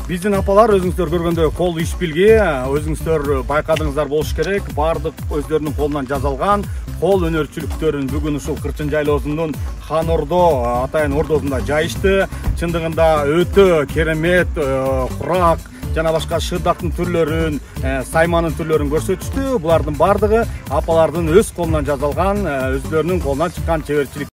Биздин апалар өзүңүздөр көргөндөй кол иш билги, өзүңүздөр байкадыңыздар болуш керек. Бардык өздөрүнүн колунан жасалган кол өнөрчүлүктөрүн бүгүн ушул Кырчын жайлоосунун Хан Ордо атайын ордосунда жайышты. Чындыгында өтө керемет курак жана башка шырдактын түрлөрүн, сайманын түрлөрүн көрсөтүштү. Булардын бардыгы апалардын өз колунан жасалган, өздөрүнүн колунан чыккан чеберчилик.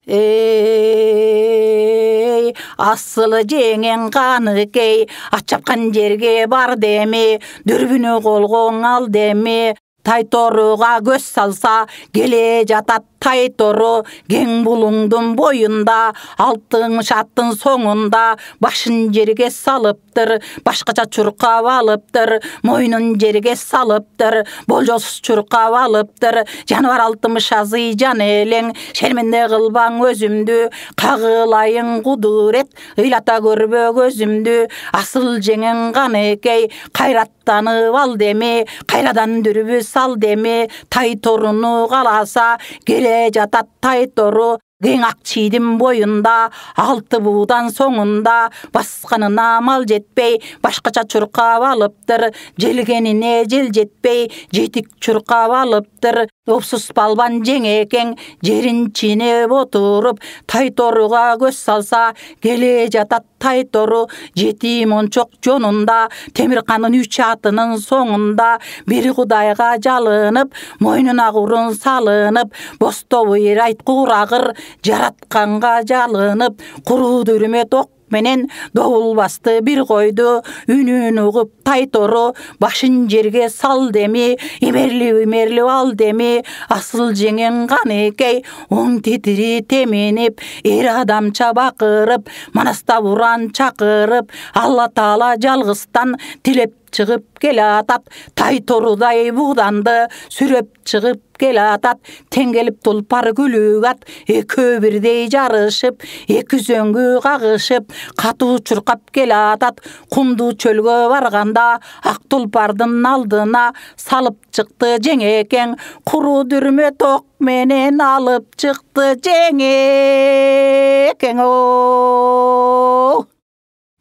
Асылы жеңен каныкей, ат чапкан жерге бар деми, дүрбүнү колгоң ал деми. Тайторуга көз салса келе жатат Тайтору, кең булуңдун боюнда, алтын шаттын соңунда, башын жерге салыптыр, башкача чуркап алыптыр, мойнун жерге салыптыр, болжосуз чуркап алыптыр. Жаныбар алтымыш азый жан элең, шерменде кылбаң өзүмдү, кагылайын кудурет, ыйлата көрбө көзүмдү. Асыл жеңен каныкей, кайраттанып ал деми, кайрадан дүрбү сал деми. Тайторуну каласа келе жатат Тайтору, кең ак чийдин боюнда, алты буудан соңунда, басканына мал жетпей, башкача чуркап алыптыр, желгенине жел жетпей, жетик чуркап алыптыр. Опсуз палбан жеңекең жерин чинеп отуруп, Тайторуга көз салса келе жатат Тайтору, жети мончок жонунда, темир канын 3 атынын соңунда, бир Кудайга жалынып, мойнуна курун салынып, бостобуйр айт курагыр, жаратканга жалынып, куру дүрмөт ок менен добул басты бир койду. Үнүн угуп Тайтору, башын жерге сал деми, имерли ал деми. Асыл жеңен каныкей, оң титири теминип, эр адамча бакырып, манаста буран чакырып, Алла Таала жалгыздан тилеп чыгып келатат. Тайторудай буданды сүрөп чыгып келатат. Тең келип тулпар күлүк ат, экөө бирдей жарышып, эки зөңгү кагышып, катуу чуркап келатат. Кумдуу чөлгө барганда, ак тулпардын алдына салып чыкты жеңекең, куру дүрмө ток менен алып чыкты жеңекең.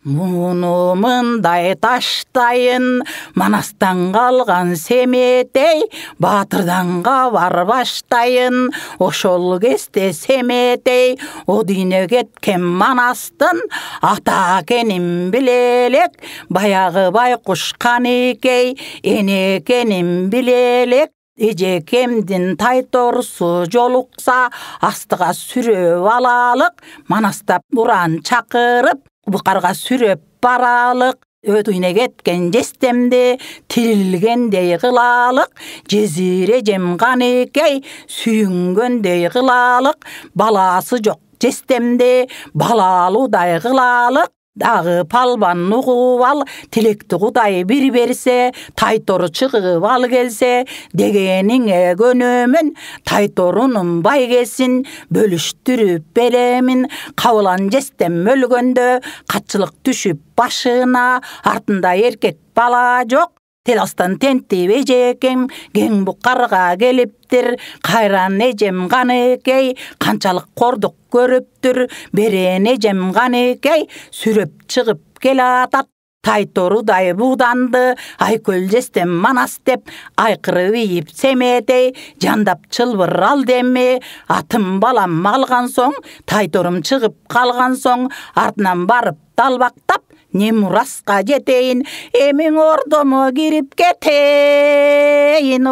Муну мындай таштайын, манастан калган семетей, Батырданга бар баштайын, ошол кезде семетей, о дүйнө кеткен манастын ата экенин билелек, баягы байкуш каныкей эне экенин билелек. Эжекемдин Тайторусу жолукса, астыга сүрөп алалык, манастап буран чакырып, букарга сүрөп баралык. Өтүнө кеткен жестемди тирилгендей кылалык, жезире жем каныкей сүйүнгөндөй кылалык. Баласы жок жестемди балалуудай кылалык. Дагы палбан угуп ал, тилекти Кудай бир берсе, Тайтору чыгып ал келсе, дегениңе көнөмүн, Тайторунун байгесин бөлүштүрүп беремин. Кабылан жестем өлгөндө, катчылык түшүп башына, артында эркек бала жок. Теластан тентип эжекең кең букарга келиптир, кайран эжем каныкей канчалык кордук көрүптүр. Берен эжем каныкей сүрөп чыгып келатат. Тайторудай буданды айкөл жестем манас деп, айкырып ийип семетей, жандап чылбыр ал деми. Атым балам алган соң, Тайторум чыгып калган соң, артынан барып далбактап, не мураска жетейин, эмиң ордомо кирип кетейин.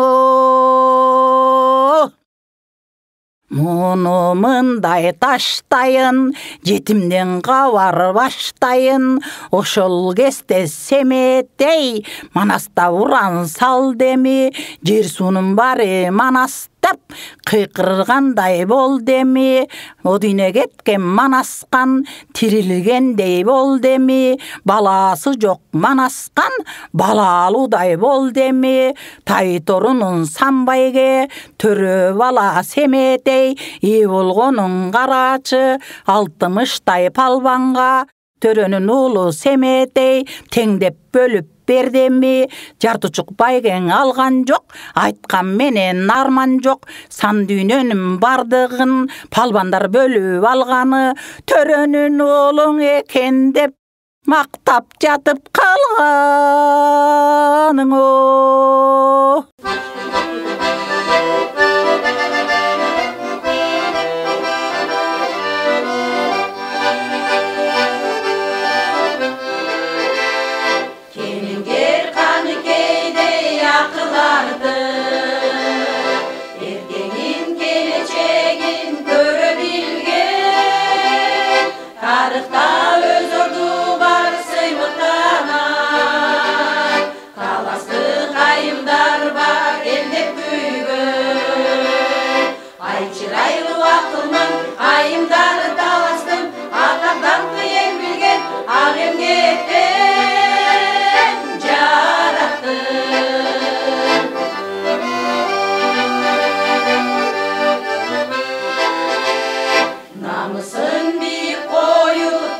Муну мындай таштайын, жетимден кабар баштайын, ошол кезде семетей, манаста уран сал деми. Жер суунун баары манастап, кыйкыргандай бол деми. О дүйнө кеткен манаскан, тирилгендей бол деми. Баласы жок манаскан, балалуудай бол деми. Тайторунун самбайге төрө бала семетей, ий болгонун карачы, 60 палбанга төрөнүн уулу семетей, теңдеп бөлүп бердеми. Жартучук байгең алган жок, айткан менен арман жок. Сан дүйнөнүн бардыгын палбандар бөлүп алганы, төрөнүн уулуң экен деп мактап жатып калганың о. Келингер Каныкейдей акыларды, эртеңин келечегин көрө билген, тарыхта өз орду бар сыймыктанар, таластык айымдар бар элдеп күйгөн. Айчырайлуу акылман айымдары таластым, атак даңкы эң билген ак эмгектен жараттым. Намысын бийик коюп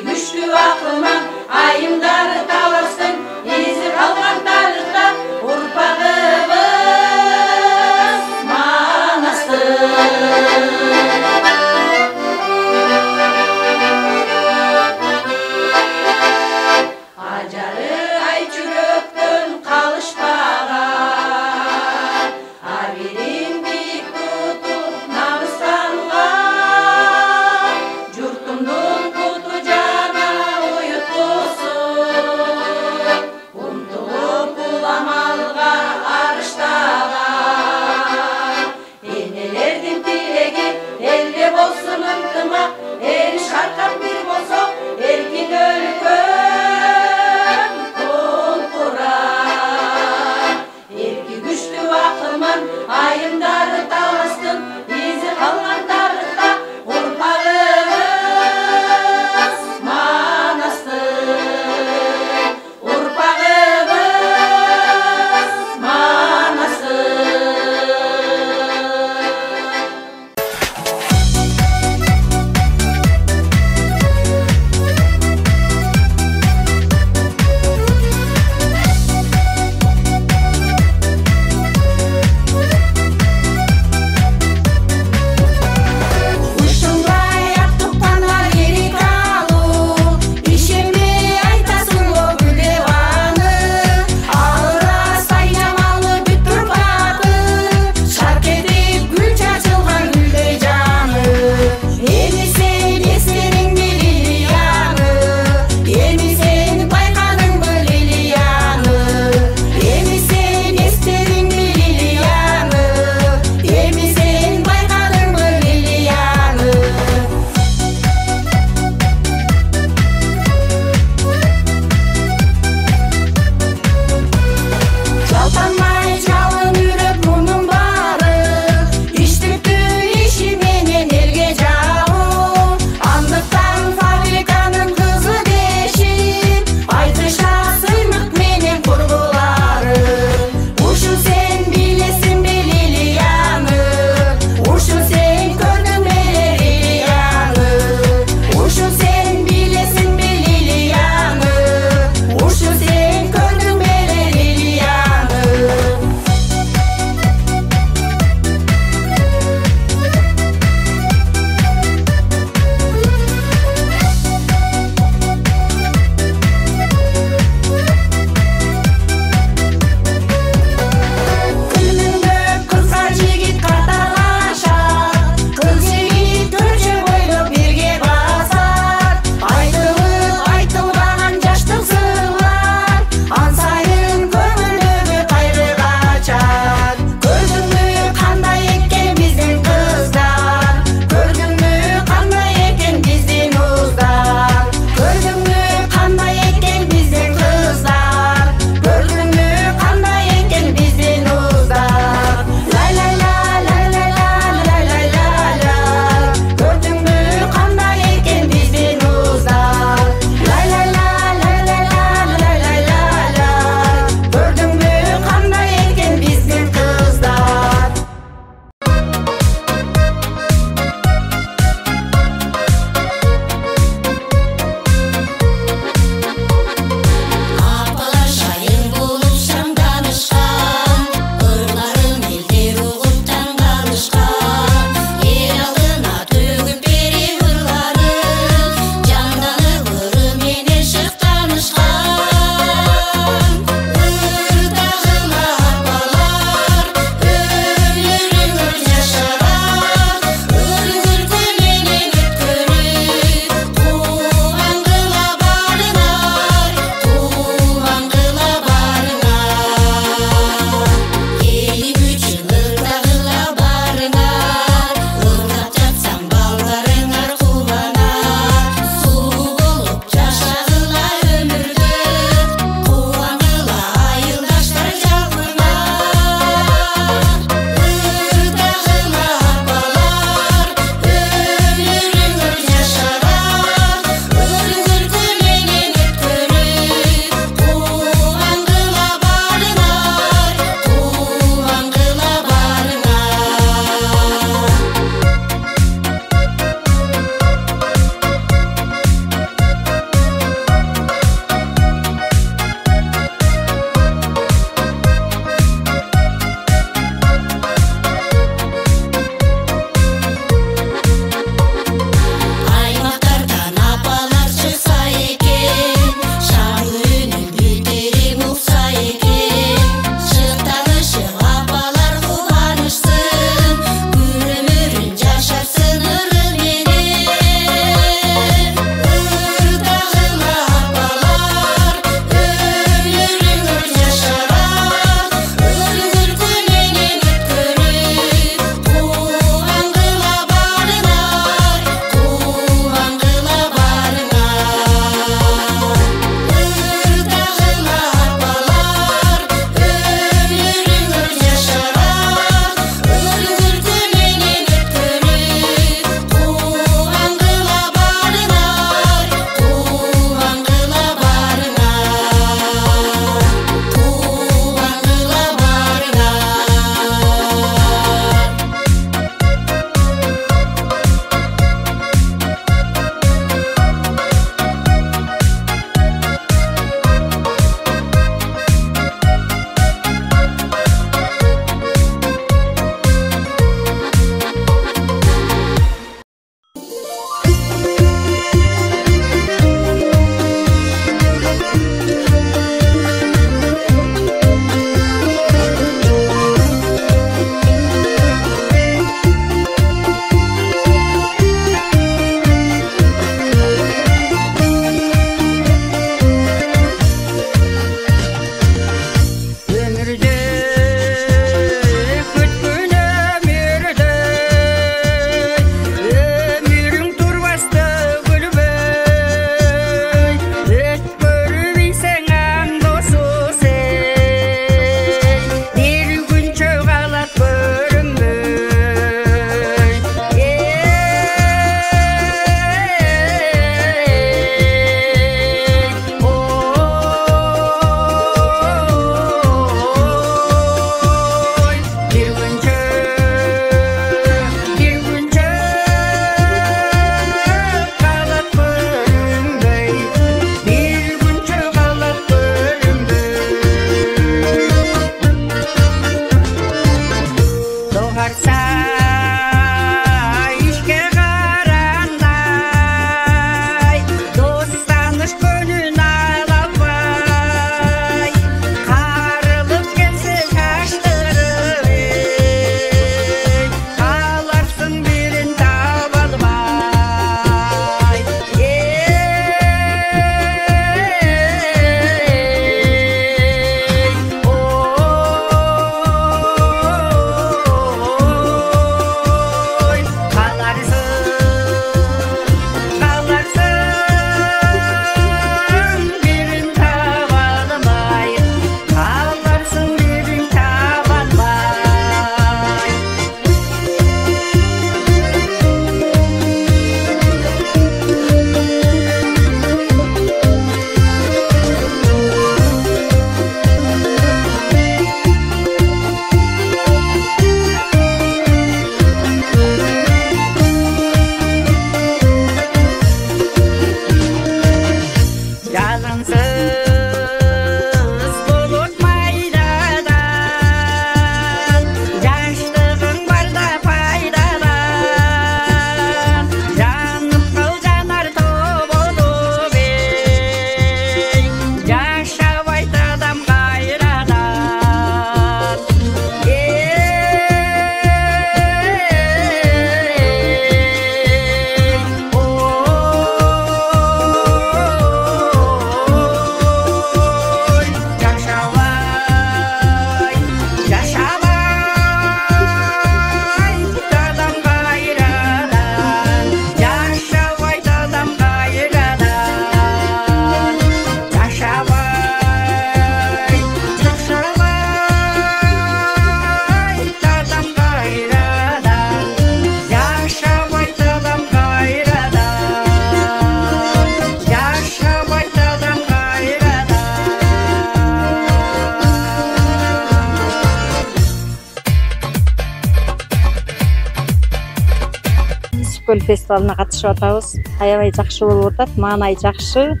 Көккөл фестивалына катышып атабыз. Аябай жакшы болуп атат, маанай жакшы.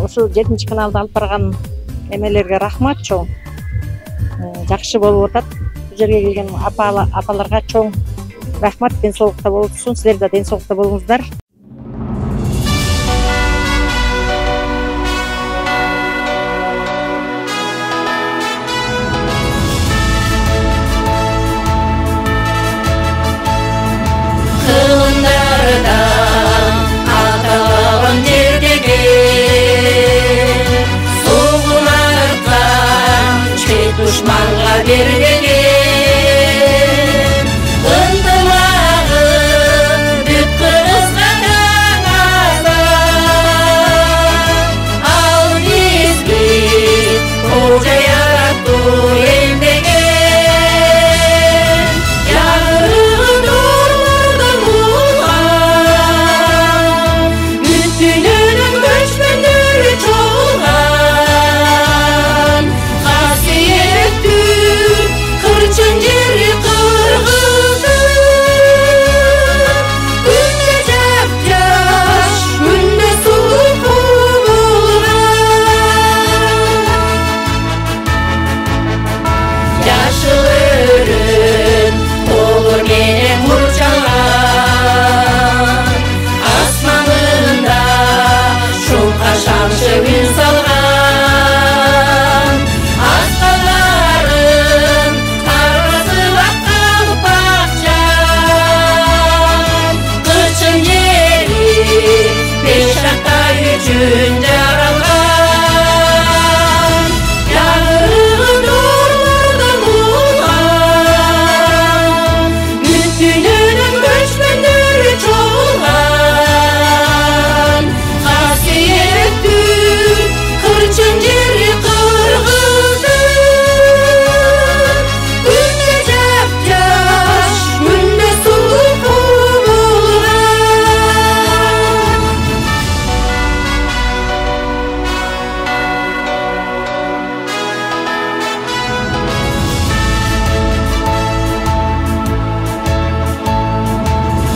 Ушул 7 каналда алып барган эмелерге рахмат чоң. Жакшы болуп атат. Бул жерге келген апаларга чоң рахмат. Денсаулыкта болушун, силер да денсаулыкта болуңуздар. Düşmanla berdiler ıntımağın büt kırızga kanazan al bizgi koca yarattu emdegen yarın doğrudan ulan bütününün göçmenleri çoğulgan Kırçın jeri kırgızı Günde jap jaş, günde suğuk bulgan Yaşıl örün, olur menen murçalan Asmanında şunqa şamşı gün salgan Asqaların tarvası baqqal bakcan Kırçın jeri beş ata üçün jaralgan Yağırın doğrulardan ulan Bütününün göçmenleri çoğulgan Hasiyetli kırçın jeri kırgızı Günde jap jaş, günde suğuk bulgan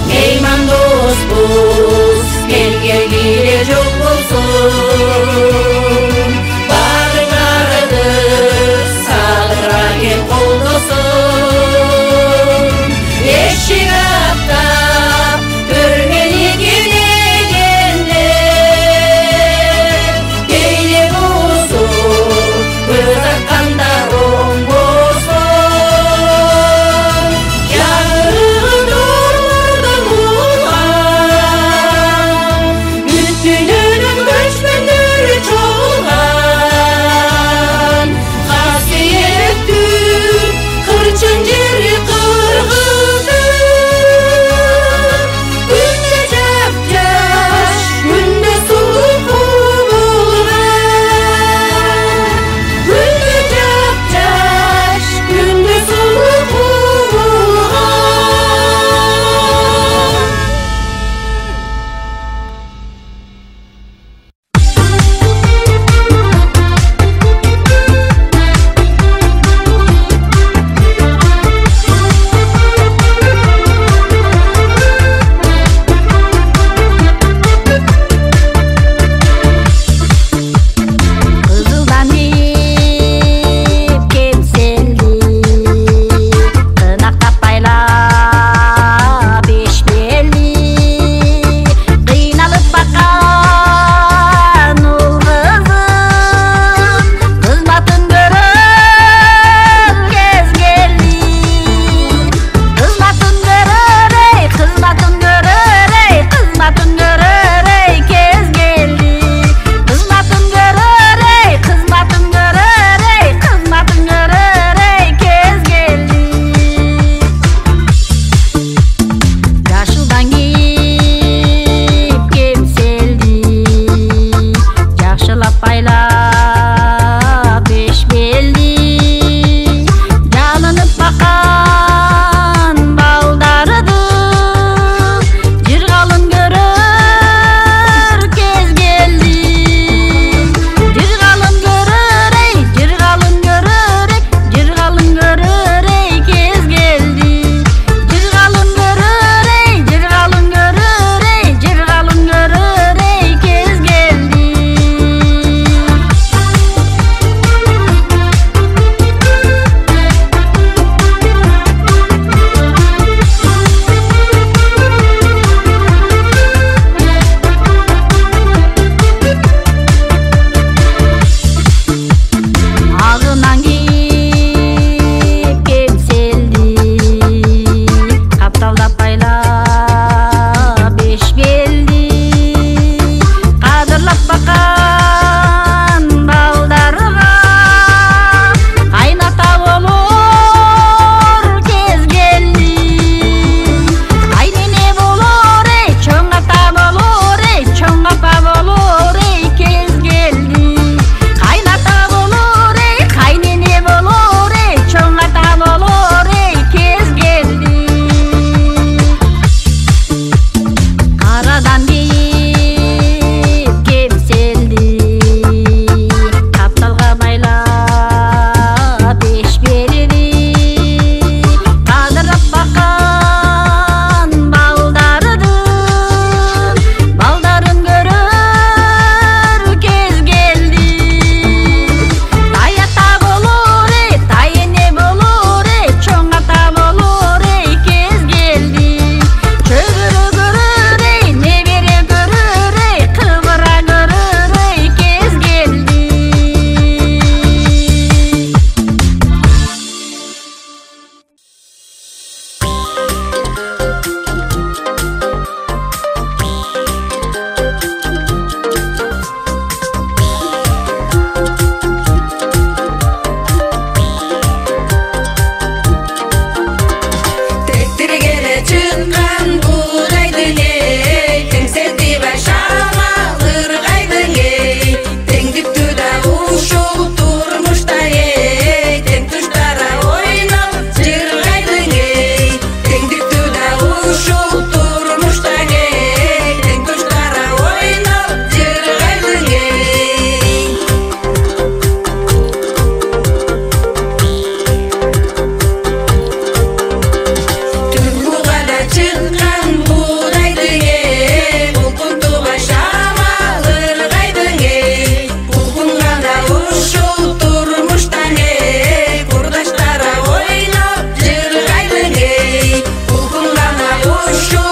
Meyman dostbuz, kelgegile jok bolsun Barыңарды сағдырайын қолдосын Ешік аттап, көрмені келегенде Кейле болсын, көз атқандар оң болсын Яғырын doğrulardan ulan Bütününün göçmenleri çok ушул турмуштан эй, тең туштара ойноп жыргайдың эй. Турмугада чыккан будайдың эй, булкунтуга шамал ыргайдың эй. Булкунганда ушул турмуштан эй, курдаштара ойноп жыргайдың эй. Булкунганда ушул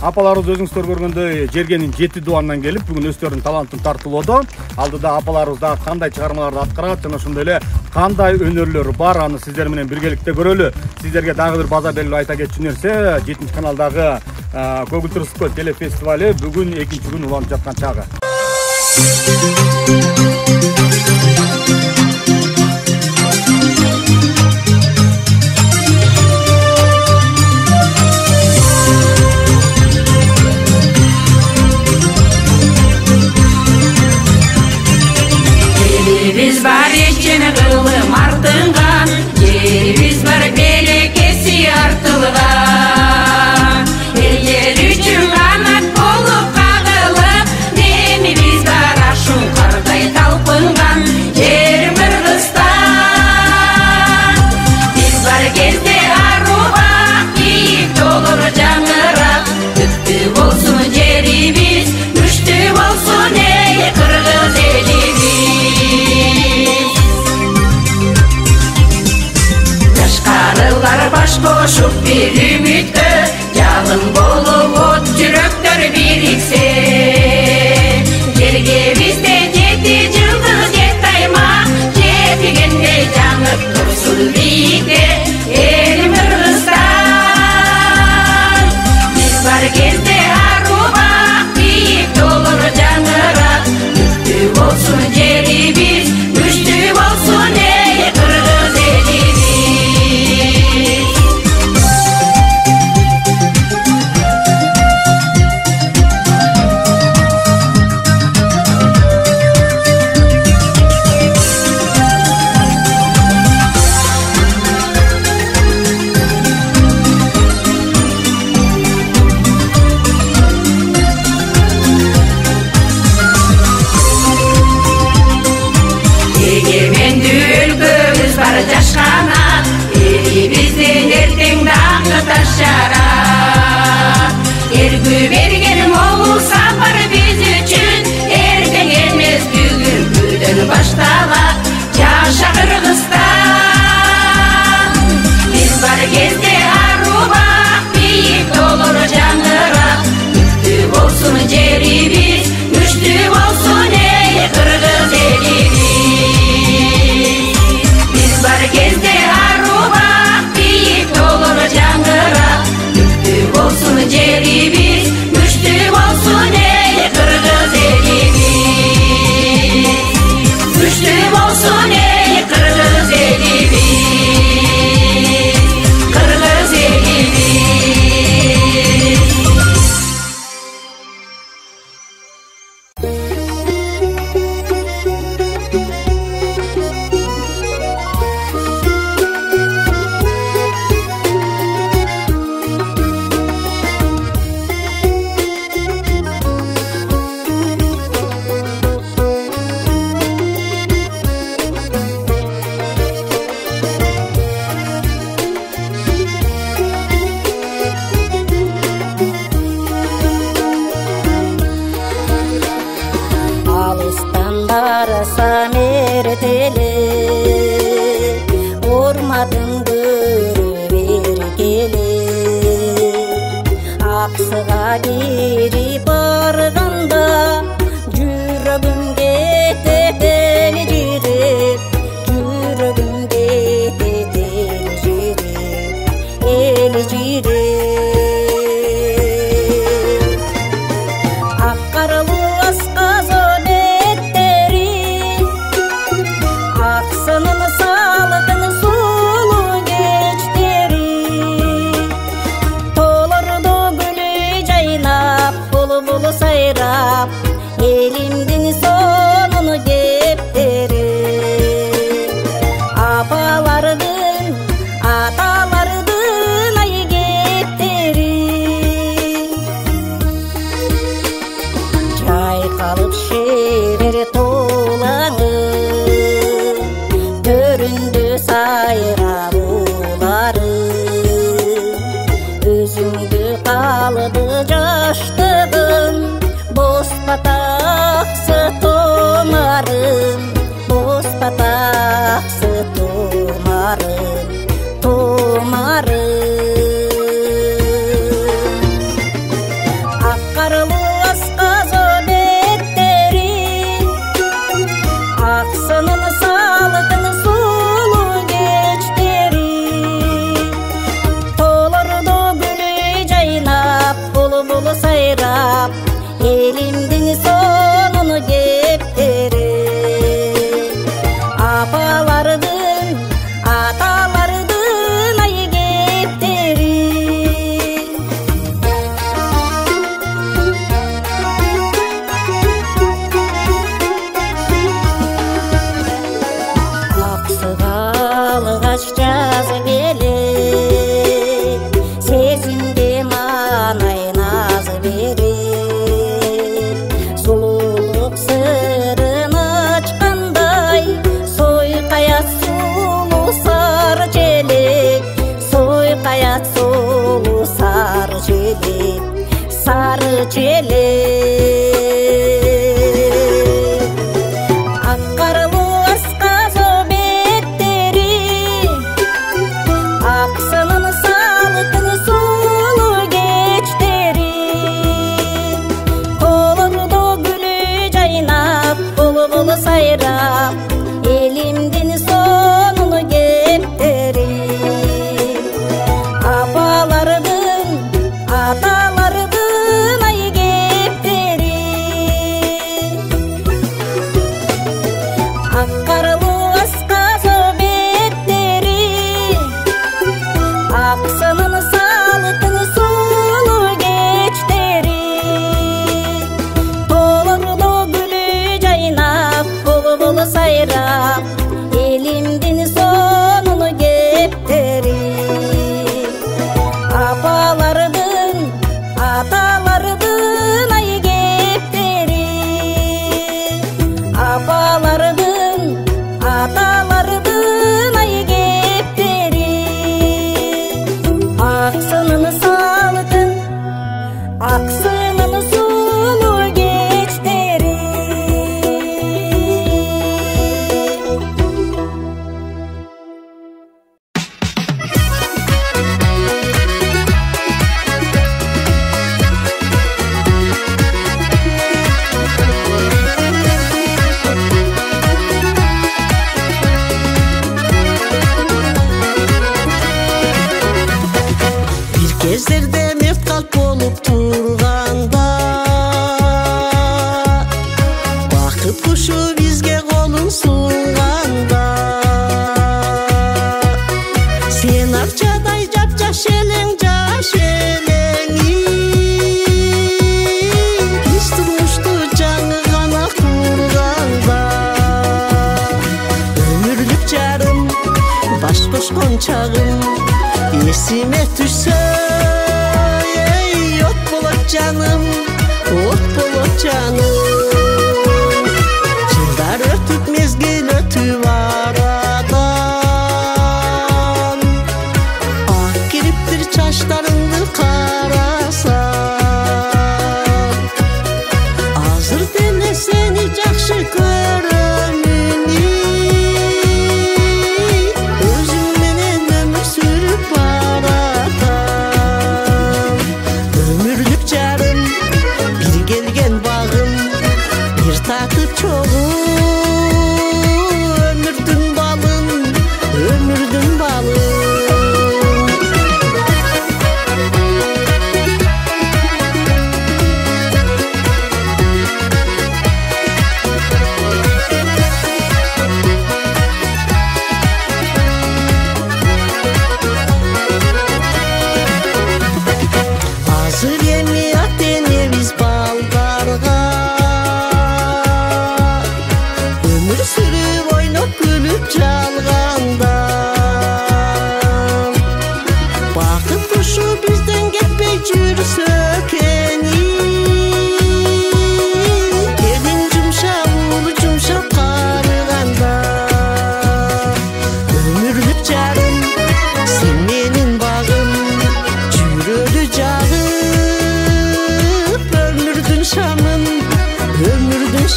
Апаларыбыз өзүңүздөр көргөндөй Жергенин 7 дубанынан келип, бүгүн өздөрүнүн талантын тартуулоодо. Алдыда апаларыбыз дагы кандай чыгармаларды аткарат жана ошондой эле кандай өнөрлөрү бар, аны сиздер менен биргеликте көрөлү. Сиздерге дагы бир база белгилеп айта кетчү нерсе, 7-каналдагы Көгүл Тырыскөл телефестивали бүгүн 2-күн уланып жаткан чагы. Жерибиz бар ичине кылым артынган, жерибиз бар белекеси артылган. Эл үчүн канат болуп кагылып, немибиз бар ашуң кардай талпынган. Жерим Кыргызстан, биз бар кезде арубак, кийик толур жаңырак. Түптүү болсун жерибиз, күчтүү болсун эй кыргыз элибиз. Жашкарылар баш кошуп бир үмүткө, жалын болуп от жүрөктөр бириксе. Жерге бизде 7 жылдыз 7 аймак, жетигендей жаңып турсун бийикте элим Кыргызстан. Биз бар кезде арубак, бийик толур жаңырак. Күчтүү болсун жерибиз, күчтүү болсун эй кыргыз элибиз. Эгемендүү өлкөбүз бар жаш канат, элибиздин эртең даңкы таш жарат. Эргүү берген молу сапар биз үчүн, эртең эмес бүгүнкүдөн башталат. Жаша Кыргызстан, биз бар кезде арубак, бийик толур жаңырак. Күчтүү болсун жерибиз, күчтүү болсун эй кыргыз элибиз. Биз бар кезде арубак, бийик толур жаңырак. Күчтүү болсун жерибиз, күчтүү болсун эй кыргыз элибиз. Күчтүү болсун эй кыргыз элибиз, кыргыз элибиз. Алыстан барасам эртеле, урмадың көрүп эркеле. Аксыга кирип барганда, жүрөгүм кететени жиреп, жүрөгүм кететени жиреп, эл жиреп. Ак каралуу асказо беттери, аксынын салдын сулуу кечтери. Толордо гүлү жайнап, булбул сайрап, элимдин сонун кептери. Апалардын, аталардын ай кептери. Жайкалып шебер тоолаңы, төрүндө сайрап улары. Өзүңдү калды жаштыгым, боспатаксы томарым, боспатаксы томарым, томарым. Elimdin sonunu gepteri apalardın atalardın ay gepteri Aksıgalıgaç жазып ele сезімге манай назы берер сұлулық сырын ашқандай сойқаят сұлу сары желек сойқаят сұлу сары желек сары желек ақ қарлы асқазы беттері ақсынын салқын сұлу кештері қолыңды гүлі жайнап бұлбұл сайрап елімден сонын кептері апалардың аталардың ай кептері ақ қарлы асқазы беттері ақсынын салқын сұлу кештері қолыңды гүлі жайнап бұлбұл сайрап елімден сонын кептері апалардың аталардың ай кептері апалардың аталардың ай кептері ақсынын салқын ақсынын сұлу кештері Bir кездерде мефталт болып тұрғанда бақыт құшы бізге қолын сұнғанда сен ақшадай жап-жас елең біз тұрмышты жаңы ғана құрғанда өмірлік жарым баш қосқан шағым есіме түссе от болады жаным жылдар өтіп мезгіл өтіп арадан ақ кіріптір шаштарыңды қарасам азыр деле сені жақсы көремін өзің менен өмір сүріп баратам өмірлік жарым бір келген бағым бір татып чоғу өмірдің балын Азыр эми аттене биз балдарга өмүр сүрүп ойноп күлүп жалганда бакыт кушу бизден кетпей жүрсө экени келин жумшап уулу жумшап карыганда өмүрлүк жарым сен менин багым жүрөлү жагып өмүрдүн шамын өмүрлүк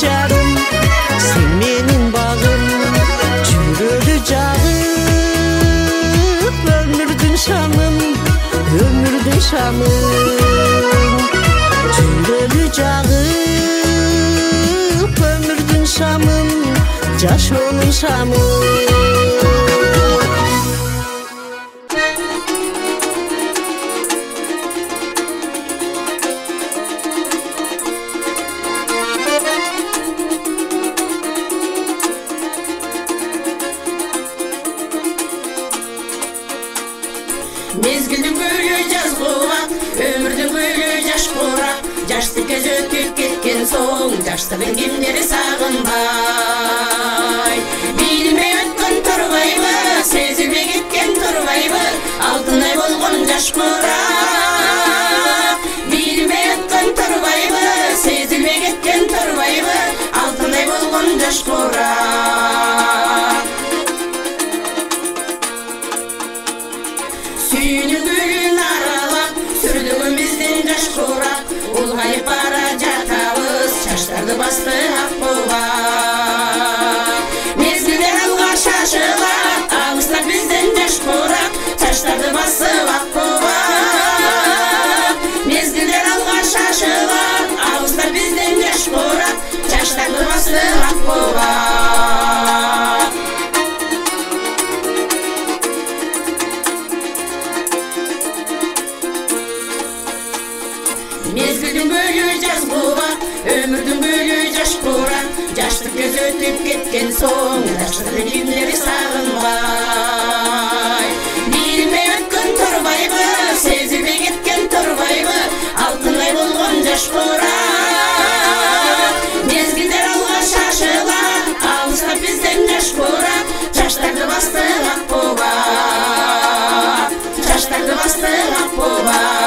жарым сен менин багым жүрөлү жагып өмүрдүн шамын жүрөлү жагып өмүрдүн шамын жашоонун шамын соң, жаштығын кимдери сагынбай. Билмей өткөн турбайбы, сезилбей кеткен турбайбы, алтынай болгон жаш курак. Билмей өткөн турбайбы, сезилбей кеткен турбайбы, алтынай болгон жаш курак. Сүйүнүгүн аралап, сүрдүгүмүздүн жаш курак, улгайып бара жатабыз, чачтарды басты ак буга. Мезгилдер алга шашылат, алыста бизден жаш курак, чачтарды басып ак буга. Мезгилдер алга шашылат, алыста бизден жаш курак, чачтарды басып ак буга. Mezgilin gölü jaz buğak, ömürdün gölü jaş kurak. Jaşlık göz ötüp ketken soň, jaşlıkın kimleri sagınbay. Bilmey ötkön turbayby, sezilbey ketken turbayby, altınay bolgon jaş kurak. Mezgilder alga şaşılar, alыста bizden jaş kurak, jaşlardy bastı ak buğak, jaşlardy bastı ak buğak.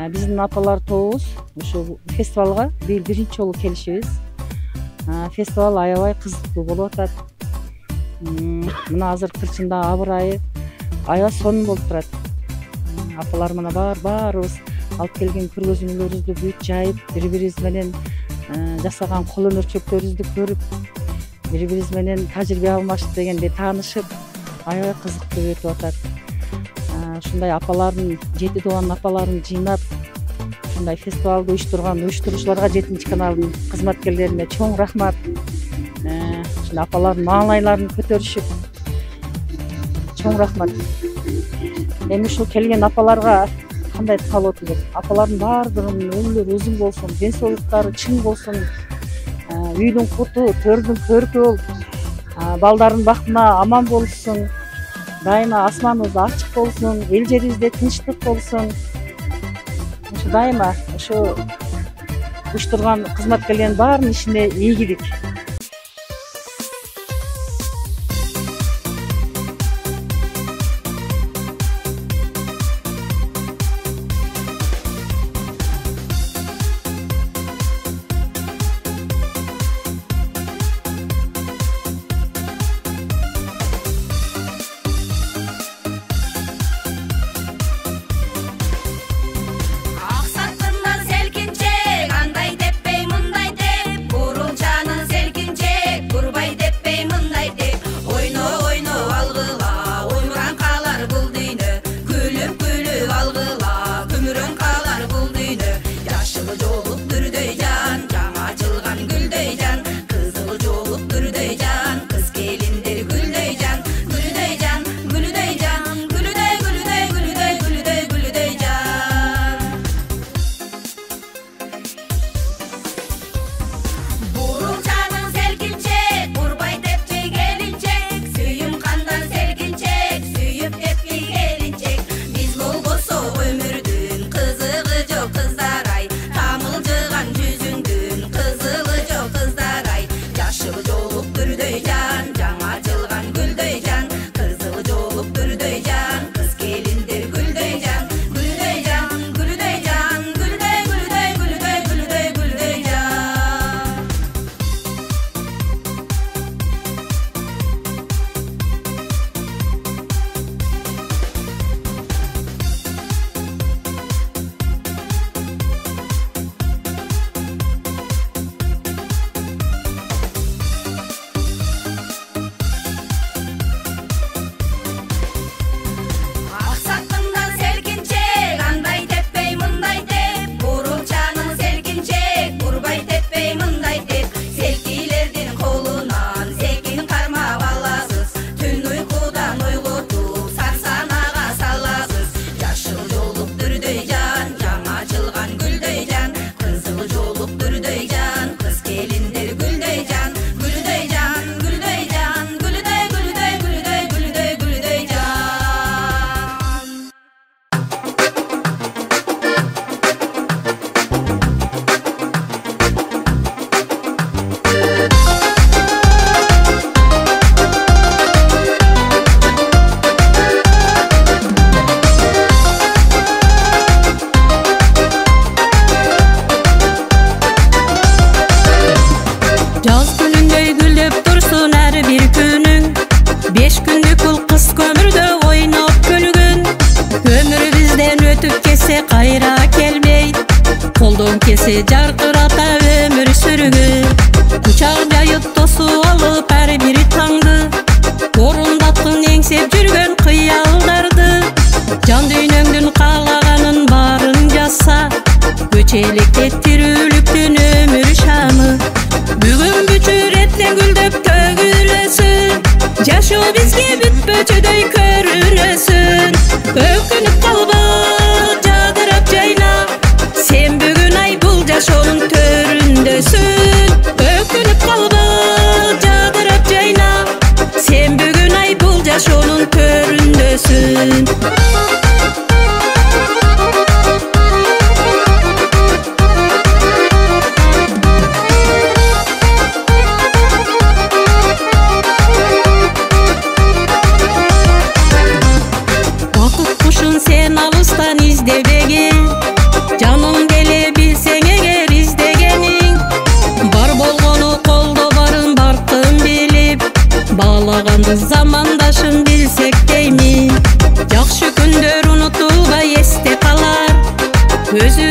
Биздин апалар тобубуз ушу фестивалга быйыл биринчи жолу келишибиз. Фестивал аябай кызыктуу болуп атат. Мына азыр кырчында абыр айы аябай сонун болуп турат. Апалар мына баарыбыз алып келген көргөзмөлөрүбүздү бүт жайып, бири-бирибиз менен жасаган кол өнөрчүлүктөрүбүздү көрүп, бири-бирибиз менен тажрыйба алмашып дегендей таанышып, аябай кызыктуу өтүп атат. Ушундай апалардын, 7 тууган апаларын жыйнап, ушундай фестивалды уюштуруучуларга 7 каналдын кызматкерлерине чоң рахмат. Ушундай апалардын маанайларын көтөрүшүп, чоң рахмат. Эми ушул келген апаларга кандай каалоо түзөт? Апалардын баардыгынын өмүрлөрү узун болсун, ден соолуктары чың болсун, үйдүн куту, төрдүн көркү болуп, балдардын бактына аман болушсун, дайыма асманыбыз ачык болсун, эл жерибизде тынчтык болсун. Ушу дайыма ушу уюштурган кызматкерлердин баарынын ишине ийгилик. Kese jarqırata ömür sürgü Uçak jayıp tosu alıp her biri tаңды Орундаткын еңсеп жүргөн кыялдарды Жан дүйнөңдүн каалаганын барын жаса Көчелектеттирүүлүктүн өмүр шамы Бүгүн бүчүреттен гүлдөп төгүлөсүн Жашоо бизге бүтпөчөдөй көрүнөсүн Өкүнүп калба жадырап жайна Sen бүгүн ай бул жашоонун төрүндөсүн Өкүнүп калба жадырап жайна Sen бүгүн ай бул жашоонун төрүндөсүн өзү